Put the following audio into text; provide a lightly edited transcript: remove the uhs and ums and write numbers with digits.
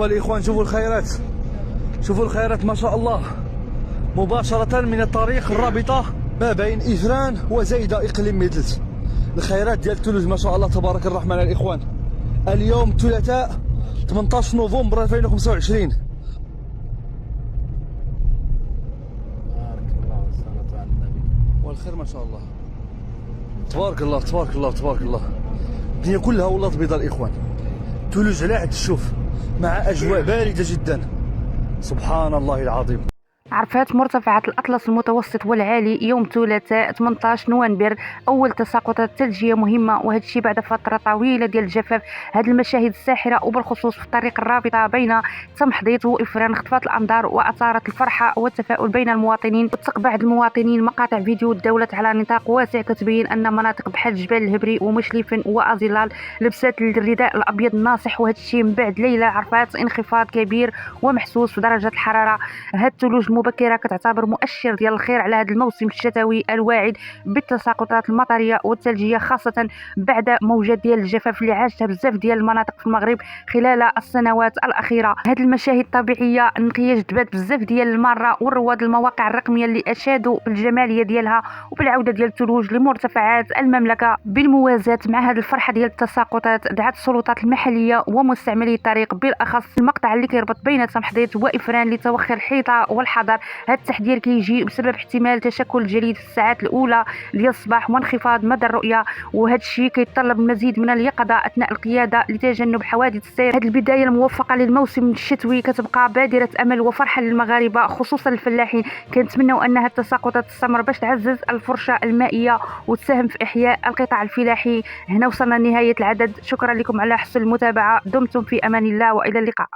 هما الإخوان شوفوا الخيرات، شوفوا الخيرات ما شاء الله، مباشرة من الطريق الرابطة ما بين إجران وزايدة إقليم ميدلت. الخيرات ديال تولوز ما شاء الله تبارك الرحمن الإخوان. اليوم ثلاثاء 18 نوفمبر 2025. بارك الله والصلاة على النبي والخير ما شاء الله، تبارك الله تبارك الله تبارك الله. الدنيا كلها ولات بيضاء الإخوان. تولوز على عد الشوف مع أجواء باردة جدا، سبحان الله العظيم. عرفات مرتفعات الأطلس المتوسط والعالي يوم ثلاثاء 18 نوفمبر أول تساقطات ثلجية مهمة، وهذا الشيء بعد فترة طويلة ديال الجفاف. هذه المشاهد الساحرة وبالخصوص في الطريق الرابطة بين تمحضيط وإفران خطفت الأنظار وأثارت الفرحة والتفاؤل بين المواطنين. وثق بعض المواطنين مقاطع فيديو تداولت على نطاق واسع كتبين أن مناطق بحال جبال الهبري ومشليفن وأزلال لبست الرداء الأبيض الناصح، وهذا الشيء من بعد ليلة عرفات انخفاض كبير ومحسوس في درجة الحرارة. هذا الثلوج المبكرة كتعتبر مؤشر ديال الخير على هذا الموسم الشتوي الواعد بالتساقطات المطريه والثلجيه، خاصه بعد موجات ديال الجفاف اللي عاشتها بزاف ديال المناطق في المغرب خلال السنوات الاخيره. هذه المشاهد الطبيعيه نقيه جذبت بزاف ديال المره والرواد المواقع الرقميه اللي اشادوا بالجماليه ديالها وبالعوده ديال الثلوج لمرتفعات المملكه. بالموازاه مع هذه الفرحه ديال التساقطات دعت السلطات المحليه ومستعملي الطريق بالاخص المقطع اللي كيربط بين تمحضيط وافران لتوخي الحيطه والحذر. هذا التحذير كيجي بسبب احتمال تشكل جليد في الساعات الاولى ديال الصباح وانخفاض مدى الرؤيه، وهذا الشيء كيتطلب المزيد من اليقظه اثناء القياده لتجنب حوادث السير. هذه البدايه الموفقه للموسم الشتوي كتبقى بادره امل وفرحه للمغاربه خصوصا الفلاحين. كنتمنوا انها التساقطات تستمر باش تعزز الفرشه المائيه وتساهم في احياء القطاع الفلاحي. هنا وصلنا لنهايه العدد، شكرا لكم على حسن المتابعه، دمتم في امان الله والى اللقاء.